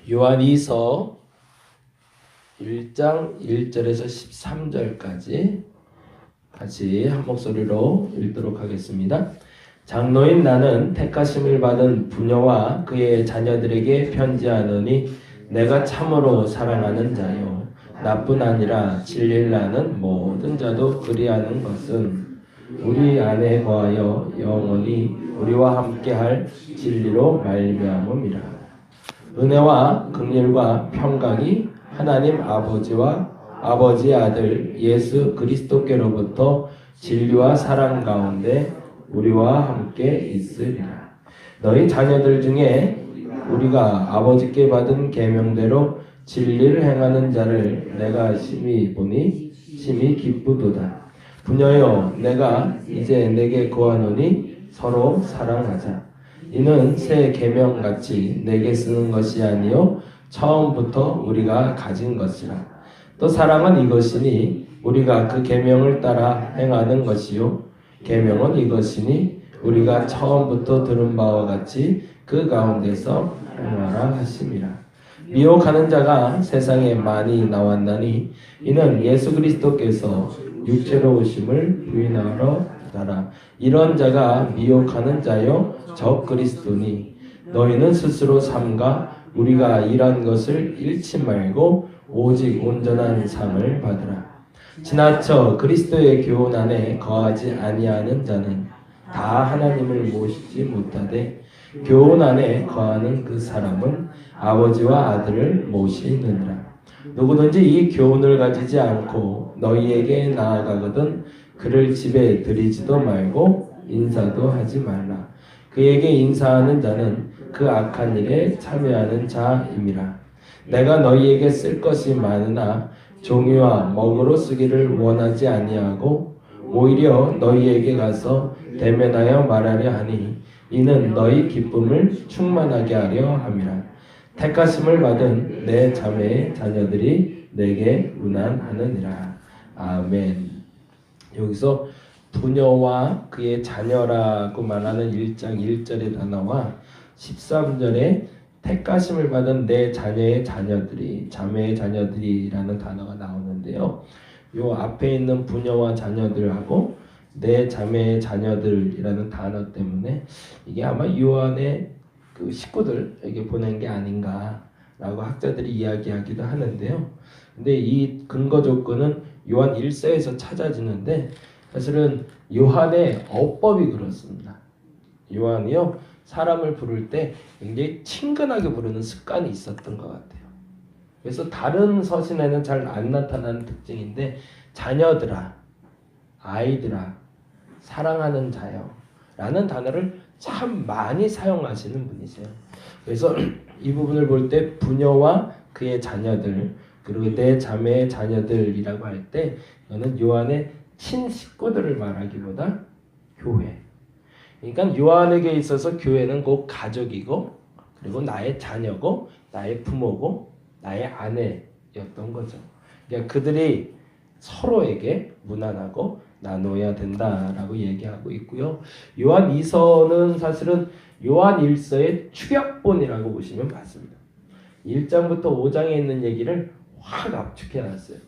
요한이서 1장 1절에서 13절까지 같이 한 목소리로 읽도록 하겠습니다. 장로인 나는 택하심을 받은 부녀와 그의 자녀들에게 편지하노니 내가 참으로 사랑하는 자요 나뿐 아니라 진리를 아는 모든 자도 그리하는 것은 우리 안에 거하여 영원히 우리와 함께할 진리로 말미암음이라. 은혜와 긍휼과 평강이 하나님 아버지와 아버지의 아들 예수 그리스도께로부터 진리와 사랑 가운데 우리와 함께 있으리라. 너희 자녀들 중에 우리가 아버지께 받은 계명대로 진리를 행하는 자를 내가 심히 보니 심히 기쁘도다. 부녀여 내가 이제 내게 구하노니 서로 사랑하자. 이는 새 계명같이 내게 쓰는 것이 아니요 처음부터 우리가 가진 것이라. 또 사랑은 이것이니 우리가 그 계명을 따라 행하는 것이요 계명은 이것이니 우리가 처음부터 들은 바와 같이 그 가운데서 행하라 하심이라. 미혹하는 자가 세상에 많이 나왔나니 이는 예수 그리스도께서 육체로 오심을 부인하러 하라. 이런 자가 미혹하는 자요 적 그리스도니 너희는 스스로 삼가 우리가 일한 것을 잃지 말고 오직 온전한 상을 받으라. 지나쳐 그리스도의 교훈 안에 거하지 아니하는 자는 다 하나님을 모시지 못하되 교훈 안에 거하는 그 사람은 아버지와 아들을 모시느니라. 누구든지 이 교훈을 가지지 않고 너희에게 나아가거든 그를 집에 들이지도 말고 인사도 하지 말라. 그에게 인사하는 자는 그 악한 일에 참여하는 자임이라. 내가 너희에게 쓸 것이 많으나 종이와 먹으로 쓰기를 원하지 아니하고 오히려 너희에게 가서 대면하여 말하려 하니 이는 너희 기쁨을 충만하게 하려 함이라. 택하심을 받은 내 자매의 자녀들이 내게 문안하느니라. 아멘. 여기서 부녀와 그의 자녀라고 말하는 1장 1절의 단어와 13절에 택하심을 받은 내 자녀의 자녀들이 자매의 자녀들이라는 단어가 나오는데요. 요 앞에 있는 부녀와 자녀들하고 내 자매의 자녀들이라는 단어 때문에 이게 아마 요한의 그 식구들에게 보낸 게 아닌가라고 학자들이 이야기하기도 하는데요. 근데 이 근거 조건은 요한 1서에서 찾아지는데 사실은 요한의 어법이 그렇습니다. 요한이요 사람을 부를 때 굉장히 친근하게 부르는 습관이 있었던 것 같아요. 그래서 다른 서신에는 잘 안 나타나는 특징인데 자녀들아, 아이들아, 사랑하는 자여 라는 단어를 참 많이 사용하시는 분이세요. 그래서 이 부분을 볼 때 부녀와 그의 자녀들 그리고 내 자매의 자녀들이라고 할 때 이거는 요한의 친식구들을 말하기보다 교회. 그러니까 요한에게 있어서 교회는 곧 가족이고 그리고 나의 자녀고 나의 부모고 나의 아내였던 거죠. 그러니까 그들이 서로에게 문안하고 나눠야 된다라고 얘기하고 있고요. 요한 2서는 사실은 요한 1서의 축약본이라고 보시면 맞습니다. 1장부터 5장에 있는 얘기를 확 압축해 놨어요.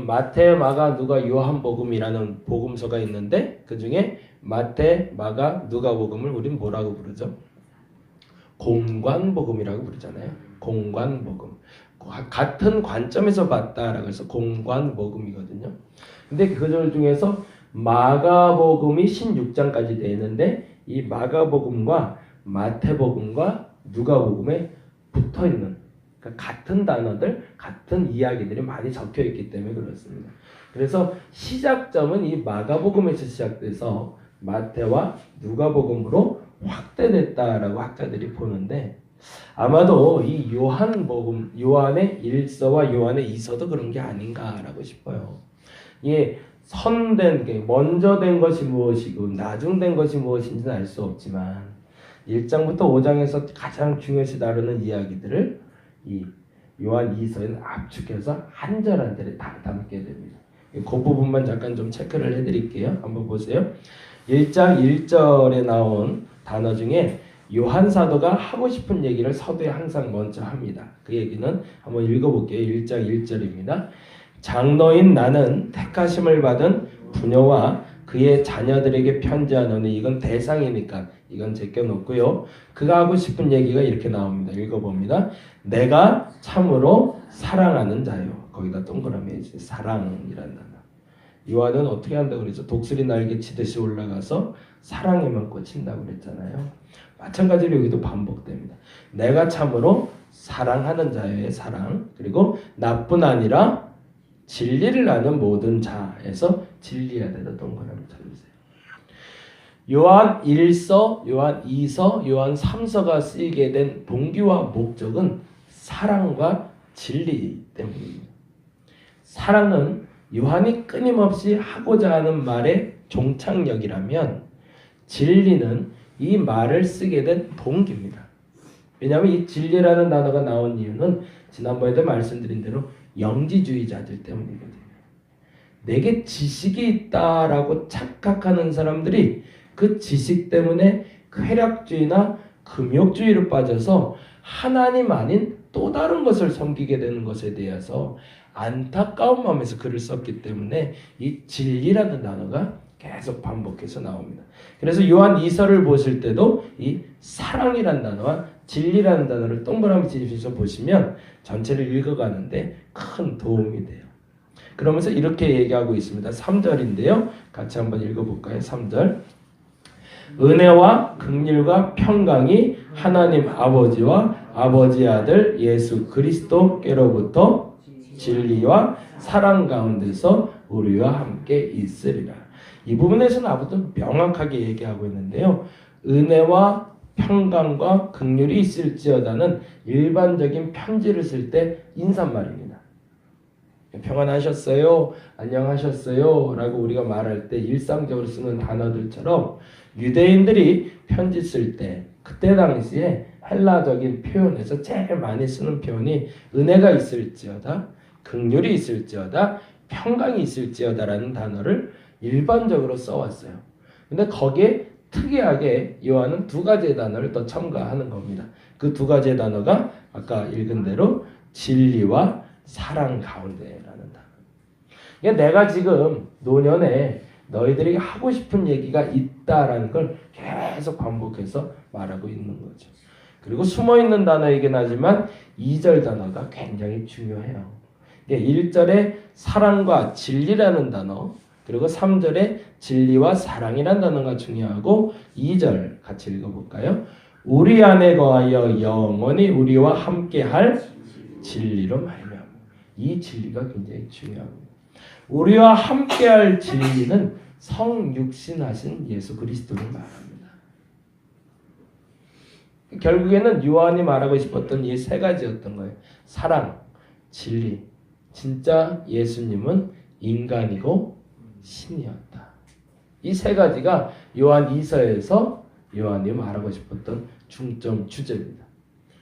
마태, 마가, 누가, 요한복음이라는 복음서가 있는데 그 중에 마태, 마가, 누가복음을 우린 뭐라고 부르죠? 공관복음이라고 부르잖아요. 공관복음. 같은 관점에서 봤다라고 해서 공관복음이거든요. 근데 그 중에서 마가복음이 16장까지 되어 있는데 이 마가복음과 마태복음과 누가복음에 붙어 있는 그러니까 같은 단어들, 같은 이야기들이 많이 적혀 있기 때문에 그렇습니다. 그래서 시작점은 이 마가복음에서 시작돼서 마태와 누가복음으로 확대됐다라고 학자들이 보는데 아마도 이 요한복음, 요한의 1서와 요한의 2서도 그런 게 아닌가라고 싶어요. 이게 선된 게 먼저 된 것이 무엇이고 나중된 것이 무엇인지는 알 수 없지만 1장부터 5장에서 가장 중요시 다루는 이야기들을 이 요한 2서에는 압축해서 한 절 한 절에 다 담게 됩니다. 그 부분만 잠깐 좀 체크를 해드릴게요. 한번 보세요. 1장 1절에 나온 단어 중에 요한 사도가 하고 싶은 얘기를 서두에 항상 먼저 합니다. 그 얘기는 한번 읽어볼게요. 1장 1절입니다. 장로인 나는 택하심을 받은 부녀와 그의 자녀들에게 편지하노니, 이건 대상이니까 이건 제껴놓고요. 그가 하고 싶은 얘기가 이렇게 나옵니다. 읽어봅니다. 내가 참으로 사랑하는 자요. 거기다 동그라미 해주세요. 사랑이란 단어. 요한은 어떻게 한다고 그랬죠? 독수리 날개 치듯이 올라가서 사랑에만 꽂힌다고 그랬잖아요. 마찬가지로 여기도 반복됩니다. 내가 참으로 사랑하는 자의 사랑, 그리고 나뿐 아니라 진리를 아는 모든 자에서 진리해야 되다 동그라미 쳐주세요. 요한 1서, 요한 2서, 요한 3서가 쓰이게 된 동기와 목적은 사랑과 진리 때문입니다. 사랑은 요한이 끊임없이 하고자 하는 말의 종착역이라면, 진리는 이 말을 쓰게 된 동기입니다. 왜냐하면 이 진리라는 단어가 나온 이유는 지난번에도 말씀드린 대로 영지주의자들 때문이거든요. 내게 지식이 있다라고 착각하는 사람들이 그 지식 때문에 쾌락주의나 금욕주의로 빠져서 하나님 아닌 또 다른 것을 섬기게 되는 것에 대해서 안타까운 마음에서 글을 썼기 때문에 이 진리라는 단어가 계속 반복해서 나옵니다. 그래서 요한 2서를 보실 때도 이 사랑이라는 단어와 진리라는 단어를 동그라미 치셔서 보시면 전체를 읽어가는데 큰 도움이 돼요. 그러면서 이렇게 얘기하고 있습니다. 3절인데요. 같이 한번 읽어볼까요? 3절. 은혜와 긍휼과 평강이 하나님 아버지와 아버지 아들 예수 그리스도께로부터 진리와 사랑 가운데서 우리와 함께 있으리라. 이 부분에서는 아무튼 명확하게 얘기하고 있는데요. 은혜와 평강과 긍휼이 있을지어다는 일반적인 편지를 쓸 때 인사말입니다. 평안하셨어요? 안녕하셨어요? 라고 우리가 말할 때 일상적으로 쓰는 단어들처럼 유대인들이 편지 쓸 때 그때 당시에 헬라적인 표현에서 제일 많이 쓰는 표현이 은혜가 있을지어다, 긍휼이 있을지어다, 평강이 있을지어다라는 단어를 일반적으로 써왔어요. 근데 거기에 특이하게 요한은 두 가지의 단어를 더 첨가하는 겁니다. 그 두 가지의 단어가 아까 읽은 대로 진리와 사랑 가운데라는 단어. 그러니까 내가 지금 노년에 너희들에게 하고 싶은 얘기가 있다라는 걸 계속 반복해서 말하고 있는 거죠. 그리고 숨어있는 단어이긴 하지만 2절 단어가 굉장히 중요해요. 1절에 사랑과 진리라는 단어, 그리고 3절에 진리와 사랑이라는 단어가 중요하고 2절 같이 읽어볼까요? 우리 안에 거하여 영원히 우리와 함께할 진리로 말미암아. 이 진리가 굉장히 중요합니다. 우리와 함께할 진리는 성육신하신 예수 그리스도를 말합니다. 결국에는 요한이 말하고 싶었던 이 세 가지였던 거예요. 사랑, 진리. 진짜 예수님은 인간이고 신이었다. 이 세 가지가 요한 2서에서 요한이 말하고 싶었던 중점 주제입니다.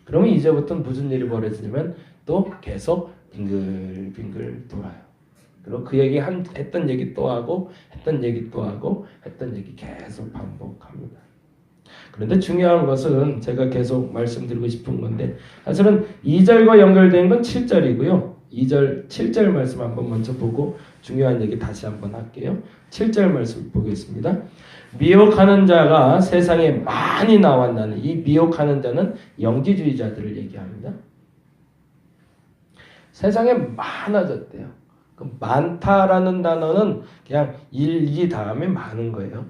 그러면 이제부터는 무슨 일이 벌어지냐면 또 계속 빙글빙글 돌아요. 그리고 그 얘기 했던 얘기 또 하고 했던 얘기 또 하고 했던 얘기 계속 반복합니다. 그런데 중요한 것은 제가 계속 말씀드리고 싶은 건데 사실은 2절과 연결된 건 7절이고요. 2절, 7절 말씀 한번 먼저 보고 중요한 얘기 다시 한번 할게요. 7절 말씀 보겠습니다. 미혹하는 자가 세상에 많이 나왔나니, 이 미혹하는 자는 영지주의자들을 얘기합니다. 세상에 많아졌대요. 그 많다라는 단어는 그냥 1, 2 다음에 많은 거예요.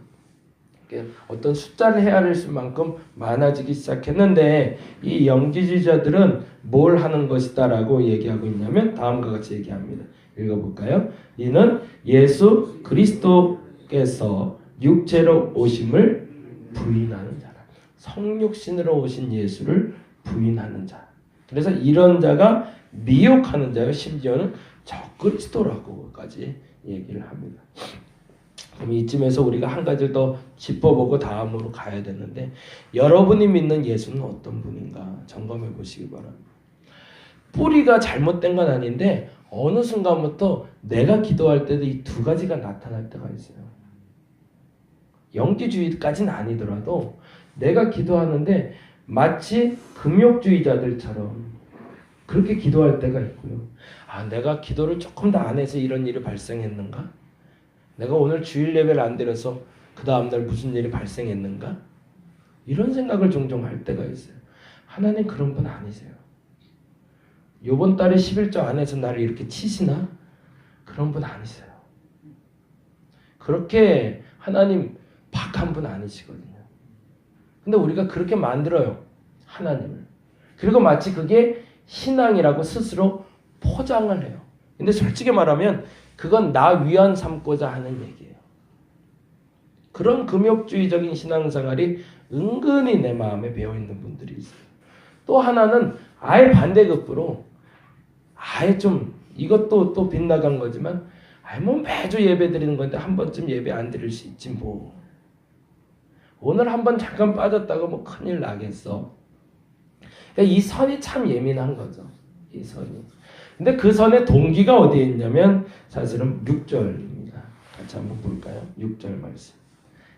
어떤 숫자를 헤아릴 수만큼 많아지기 시작했는데 이 영지주의자들은 뭘 하는 것이다 라고 얘기하고 있냐면 다음과 같이 얘기합니다. 읽어볼까요? 이는 예수 그리스도께서 육체로 오심을 부인하는 자라. 성육신으로 오신 예수를 부인하는 자. 그래서 이런 자가 미혹하는 자요. 심지어는 적그리스도라고까지 얘기를 합니다. 그럼 이쯤에서 우리가 한 가지를 더 짚어보고 다음으로 가야 되는데 여러분이 믿는 예수는 어떤 분인가 점검해 보시기 바랍니다. 뿌리가 잘못된 건 아닌데 어느 순간부터 내가 기도할 때도 이 두 가지가 나타날 때가 있어요. 영지주의까지는 아니더라도 내가 기도하는데 마치 금욕주의자들처럼 그렇게 기도할 때가 있고요. 아, 내가 기도를 조금 더 안 해서 이런 일이 발생했는가? 내가 오늘 주일 예배를 안 드려서 그 다음날 무슨 일이 발생했는가? 이런 생각을 종종 할 때가 있어요. 하나님 그런 분 아니세요. 요번 달에 11조 안 해서 나를 이렇게 치시나? 그런 분 아니세요. 그렇게 하나님 박한 분 아니시거든요. 근데 우리가 그렇게 만들어요. 하나님을. 그리고 마치 그게 신앙이라고 스스로 포장을 해요. 근데 솔직히 말하면 그건 나 위안 삼고자 하는 얘기예요. 그런 금욕주의적인 신앙생활이 은근히 내 마음에 배어있는 분들이 있어요. 또 하나는 아예 반대급부로 아예 좀 이것도 또 빗나간 거지만 아예 뭐 매주 예배 드리는 건데 한 번쯤 예배 안 드릴 수 있지 뭐. 오늘 한번 잠깐 빠졌다가 뭐 큰일 나겠어. 그러니까 이 선이 참 예민한 거죠. 이 선이. 근데 그 선의 동기가 어디에 있냐면 사실은 6절입니다. 같이 한번 볼까요? 6절 말씀.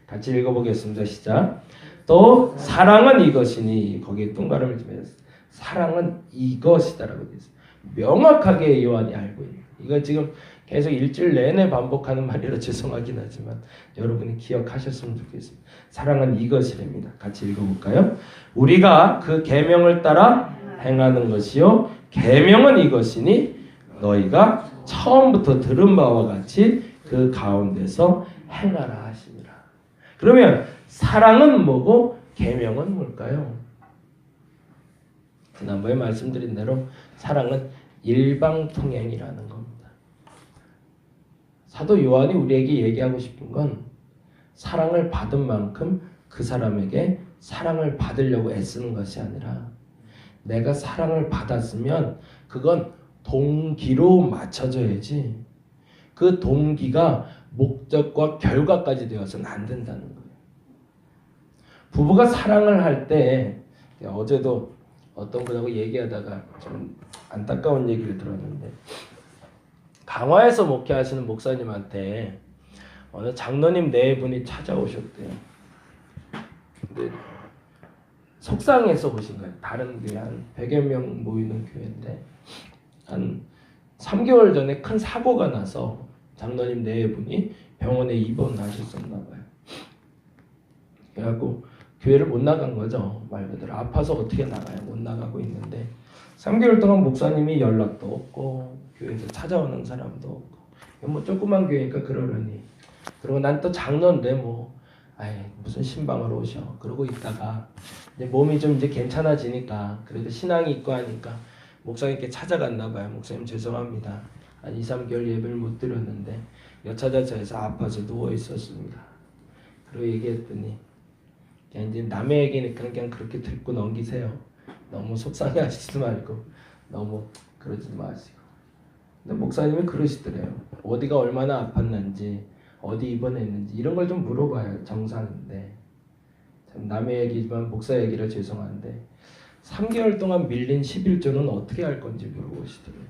같이 읽어보겠습니다. 시작. 또 사랑은 이것이니 거기에 뚱가름을 좀 해서 사랑은 이것이다라고 되어 있어요. 명확하게 요한이 알고 있는. 이거 지금 계속 일주일 내내 반복하는 말이라 죄송하긴 하지만 여러분이 기억하셨으면 좋겠습니다. 사랑은 이것이랍니다. 같이 읽어볼까요? 우리가 그 계명을 따라 행하는 것이요 계명은 이것이니 너희가 처음부터 들은 바와 같이 그 가운데서 행하라 하시니라. 그러면 사랑은 뭐고 계명은 뭘까요? 지난번에 말씀드린 대로 사랑은 일방통행이라는 겁니다. 사도 요한이 우리에게 얘기하고 싶은 건 사랑을 받은 만큼 그 사람에게 사랑을 받으려고 애쓰는 것이 아니라 내가 사랑을 받았으면 그건 동기로 맞춰져야지 그 동기가 목적과 결과까지 되어서는 안 된다는 거예요. 부부가 사랑을 할 때 어제도 어떤 분하고 얘기하다가 좀 안타까운 얘기를 들었는데 강화에서 목회하시는 목사님한테 어느 장로님 네 분이 찾아오셨대요. 근데 속상해서 오신 거예요. 다른 교회 한 100여 명 모이는 교회인데 한 3개월 전에 큰 사고가 나서 장로님 네 분이 병원에 입원하셨었나 봐요. 그래갖고 교회를 못 나간 거죠. 말 그대로 아파서 어떻게 나가요? 못 나가고 있는데 3개월 동안 목사님이 연락도 없고 교회에서 찾아오는 사람도 없고 뭐 조그만 교회니까 그러려니 그리고 난 또 장로인데 뭐 아이 무슨 신방으로 오셔 그러고 있다가 이제 몸이 좀 이제 괜찮아지니까 그래도 신앙이 있고 하니까 목사님께 찾아갔나 봐요. 목사님 죄송합니다. 한 2, 3개월 예배를 못 드렸는데 여차저차해서 아파서 누워 있었습니다. 그리고 얘기했더니 그냥 이제 남의 얘기니까 그냥 그렇게 듣고 넘기세요. 너무 속상해하시지 말고 너무 그러지 마시고. 근데 목사님이 그러시더래요. 어디가 얼마나 아팠는지 어디 입원했는지 이런 걸 좀 물어봐요. 정상인데 참 남의 얘기지만 목사 얘기라 죄송한데 3개월 동안 밀린 11조는 어떻게 할 건지 물어보시더래요.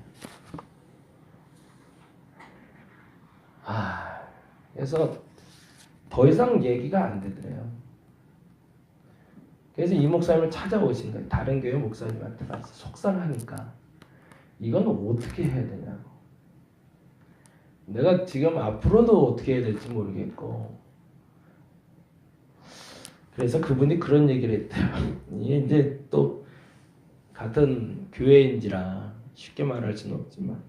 그래서 더 이상 얘기가 안 되더래요. 그래서 이 목사님을 찾아오신 거예요. 다른 교회 목사님한테 가서 속상하니까 이건 어떻게 해야 되냐고. 내가 지금 앞으로도 어떻게 해야 될지 모르겠고 그래서 그분이 그런 얘기를 했대요. 이제 또 같은 교회인지라 쉽게 말할 수는 없지만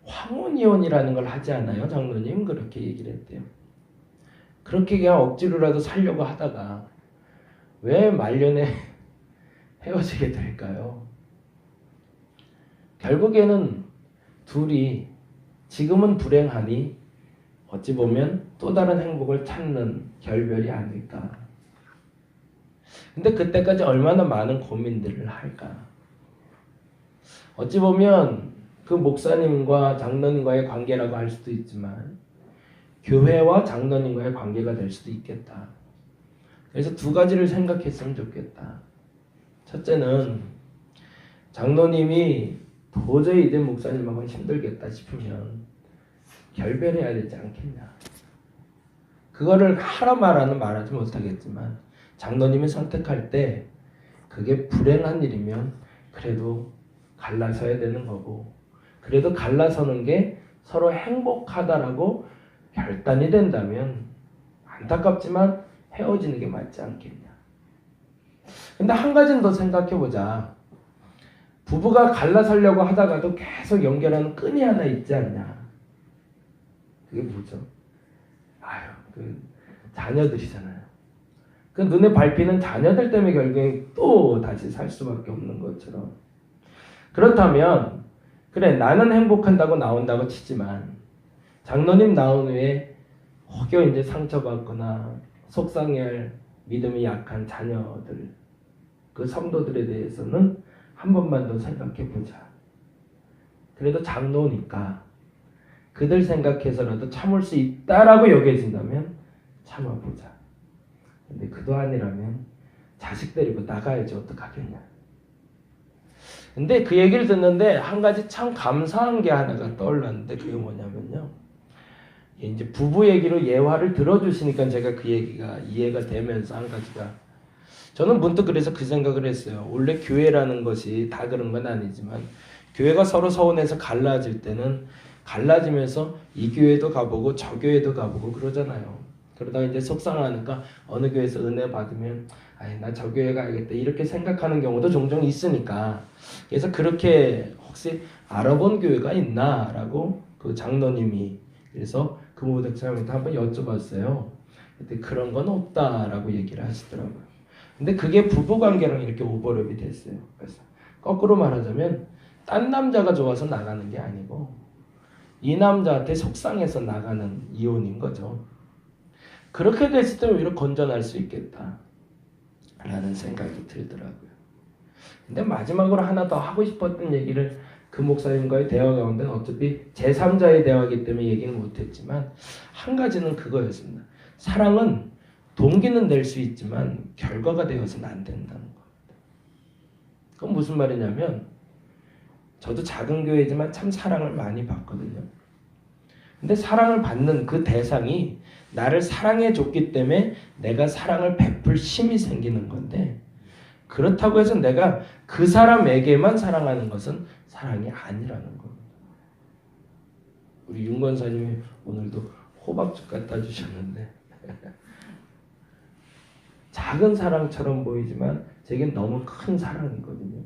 황혼이혼이라는 걸 하지 않아요? 장로님 그렇게 얘기를 했대요. 그렇게 그냥 억지로라도 살려고 하다가 왜 말년에 헤어지게 될까요? 결국에는 둘이 지금은 불행하니 어찌 보면 또 다른 행복을 찾는 결별이 아닐까. 근데 그때까지 얼마나 많은 고민들을 할까. 어찌 보면 그 목사님과 장로님과의 관계라고 할 수도 있지만 교회와 장로님과의 관계가 될 수도 있겠다. 그래서 두 가지를 생각했으면 좋겠다. 첫째는 장로님이 도저히 이제 목사님하고 힘들겠다 싶으면 결별해야 되지 않겠냐. 그거를 하라 말하는 말하지 못하겠지만 장로님이 선택할 때 그게 불행한 일이면 그래도 갈라서야 되는 거고, 그래도 갈라서는 게 서로 행복하다라고 결단이 된다면 안타깝지만 헤어지는 게 맞지 않겠냐. 근데 한 가지는 더 생각해보자. 부부가 갈라서려고 하다가도 계속 연결하는 끈이 하나 있지 않냐. 그게 뭐죠? 그 자녀들이잖아요. 그 눈에 밟히는 자녀들 때문에 결국에 또 다시 살 수밖에 없는 것처럼. 그렇다면 그래, 나는 행복한다고 나온다고 치지만 장로님 나온 후에 혹여 이제 상처받거나 속상해할 믿음이 약한 자녀들, 그 성도들에 대해서는 한 번만 더 생각해보자. 그래도 장로니까 그들 생각해서라도 참을 수 있다라고 여겨진다면 참아보자. 근데 그도 아니라면 자식 데리고 나가야지 어떡하겠냐. 근데 그 얘기를 듣는데 한 가지 참 감사한 게 하나가 떠올랐는데, 그게 뭐냐면요, 이제 부부 얘기로 예화를 들어주시니까 제가 그 얘기가 이해가 되면서 한 가지가, 저는 문득 그래서 그 생각을 했어요. 원래 교회라는 것이 다 그런 건 아니지만 교회가 서로 서운해서 갈라질 때는 갈라지면서 이 교회도 가보고 저 교회도 가보고 그러잖아요. 그러다가 이제 속상하니까 어느 교회에서 은혜 받으면 나 저 교회 가야겠다 이렇게 생각하는 경우도 종종 있으니까, 그래서 그렇게 혹시 알아본 교회가 있나 라고 그 장로님이, 그래서 그 목사님한테 한번 여쭤봤어요. 근데 그런 건 없다라고 얘기를 하시더라고요. 근데 그게 부부관계랑 이렇게 오버랩이 됐어요. 그래서 거꾸로 말하자면 딴 남자가 좋아서 나가는 게 아니고 이 남자한테 속상해서 나가는 이혼인 거죠. 그렇게 됐을 때 오히려 건전할 수 있겠다 라는 생각이 들더라고요. 근데 마지막으로 하나 더 하고 싶었던 얘기를, 그 목사님과의 대화 가운데는 어차피 제3자의 대화이기 때문에 얘기는 못했지만 한 가지는 그거였습니다. 사랑은 동기는 낼 수 있지만 결과가 되어서는 안 된다는 겁니다. 그건 무슨 말이냐면, 저도 작은 교회지만 참 사랑을 많이 받거든요. 근데 사랑을 받는 그 대상이 나를 사랑해 줬기 때문에 내가 사랑을 베풀 힘이 생기는 건데, 그렇다고 해서 내가 그 사람에게만 사랑하는 것은 사랑이 아니라는 겁니다. 우리 윤 권사님이 오늘도 호박죽 갖다 주셨는데 작은 사랑처럼 보이지만 제겐 너무 큰 사랑이거든요.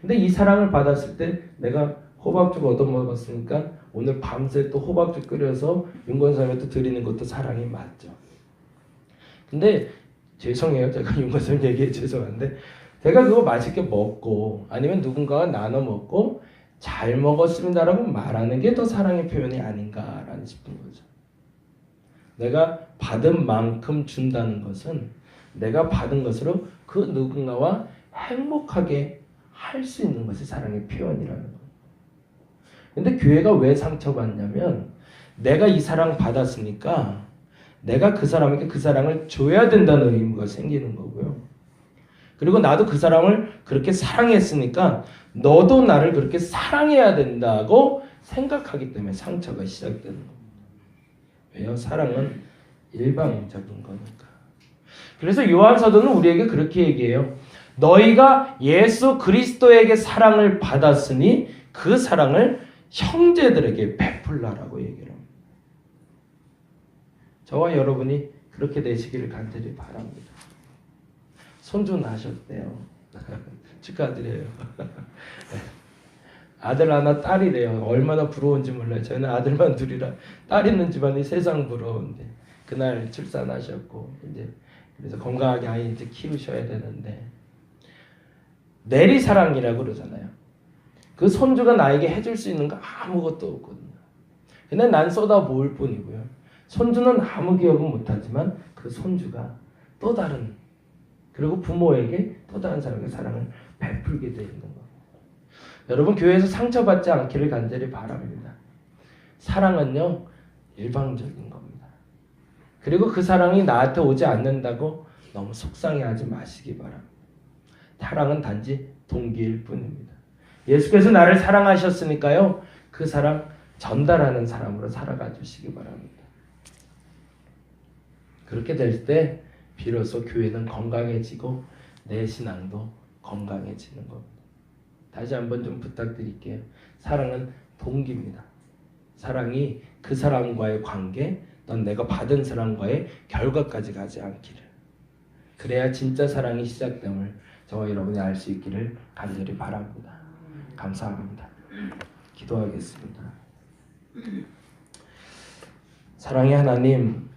근데 이 사랑을 받았을 때 내가 호박죽 얻어먹었으니까 오늘 밤새 또 호박죽 끓여서 윤 권사님한테 드리는 것도 사랑이 맞죠. 근데 죄송해요. 제가 윤 권사님 얘기해 죄송한데, 제가 그거 맛있게 먹고 아니면 누군가가 나눠 먹고 잘 먹었습니다라고 말하는 게 더 사랑의 표현이 아닌가라는 싶은 거죠. 내가 받은 만큼 준다는 것은 내가 받은 것으로 그 누군가와 행복하게 할 수 있는 것이 사랑의 표현이라는 거예요. 근데 교회가 왜 상처받냐면, 내가 이 사랑 받았으니까 내가 그 사람에게 그 사랑을 줘야 된다는 의무가 생기는 거고요. 그리고 나도 그 사람을 그렇게 사랑했으니까 너도 나를 그렇게 사랑해야 된다고 생각하기 때문에 상처가 시작되는 겁니다. 왜요? 사랑은 일방적인 거니까. 그래서 요한사도는 우리에게 그렇게 얘기해요. 너희가 예수 그리스도에게 사랑을 받았으니 그 사랑을 형제들에게 베풀라라고 얘기를 합니다. 저와 여러분이 그렇게 되시기를 간절히 바랍니다. 손주 나셨대요. 축하드려요. 아들 하나 딸이래요. 얼마나 부러운지 몰라요. 저희는 아들만 둘이라 딸 있는 집안이 세상 부러운데, 그날 출산하셨고 이제 그래서 건강하게 아이 이제 키우셔야 되는데, 내리사랑이라고 그러잖아요. 그 손주가 나에게 해줄 수 있는 거 아무것도 없거든요. 근데 난 쏟아부을 뿐이고요. 손주는 아무 기억은 못하지만 그 손주가 또 다른, 그리고 부모에게 또 다른 사람에게 사랑을 베풀게 되어 있는 겁니다. 여러분, 교회에서 상처받지 않기를 간절히 바랍니다. 사랑은요, 일방적인 겁니다. 그리고 그 사랑이 나한테 오지 않는다고 너무 속상해하지 마시기 바랍니다. 사랑은 단지 동기일 뿐입니다. 예수께서 나를 사랑하셨으니까요, 그 사랑 전달하는 사람으로 살아가 주시기 바랍니다. 그렇게 될 때 비로소 교회는 건강해지고 내 신앙도 건강해지는 겁니다. 다시 한번 좀 부탁드릴게요. 사랑은 동기입니다. 사랑이 그 사람과의 관계, 넌 내가 받은 사랑과의 결과까지 가지 않기를. 그래야 진짜 사랑이 시작됨을 저와 여러분이 알 수 있기를 간절히 바랍니다. 감사합니다. 기도하겠습니다. 사랑의 하나님,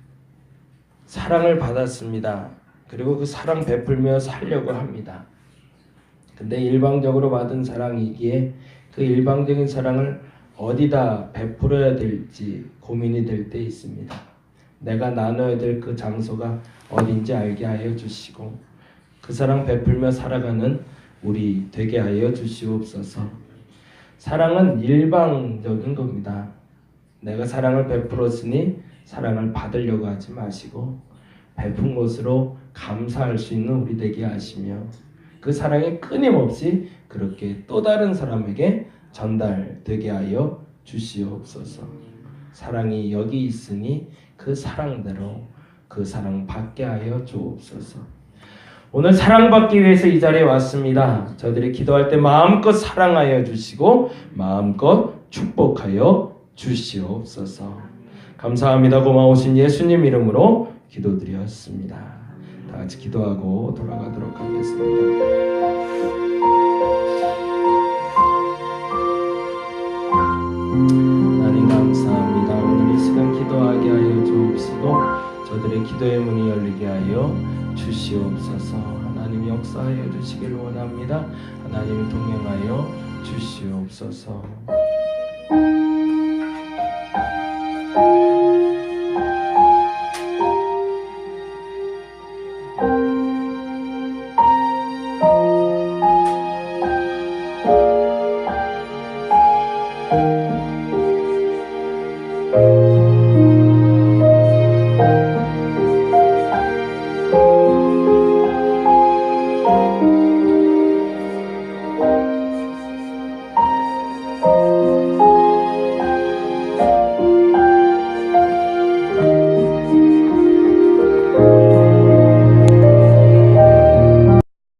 사랑을 받았습니다. 그리고 그 사랑 베풀며 살려고 합니다. 근데 일방적으로 받은 사랑이기에 그 일방적인 사랑을 어디다 베풀어야 될지 고민이 될 때 있습니다. 내가 나눠야 될 그 장소가 어딘지 알게 하여 주시고 그 사랑 베풀며 살아가는 우리 되게 하여 주시옵소서. 사랑은 일방적인 겁니다. 내가 사랑을 베풀었으니 사랑을 받으려고 하지 마시고 베푼 것으로 감사할 수 있는 우리 되게 하시며 그 사랑이 끊임없이 그렇게 또 다른 사람에게 전달되게 하여 주시옵소서. 사랑이 여기 있으니 그 사랑대로 그 사랑 받게 하여 주옵소서. 오늘 사랑받기 위해서 이 자리에 왔습니다. 저들이 기도할 때 마음껏 사랑하여 주시고 마음껏 축복하여 주시옵소서. 감사합니다. 고마우신 예수님 이름으로 기도드렸습니다. 다 같이 기도하고 돌아가도록 하겠습니다. 하나님 감사합니다. 오늘 이 시간 기도하게 하여 주옵시고 저들의 기도의 문이 열리게 하여 주시옵소서. 하나님 역사하여 주시길 원합니다. 하나님 동행하여 주시옵소서.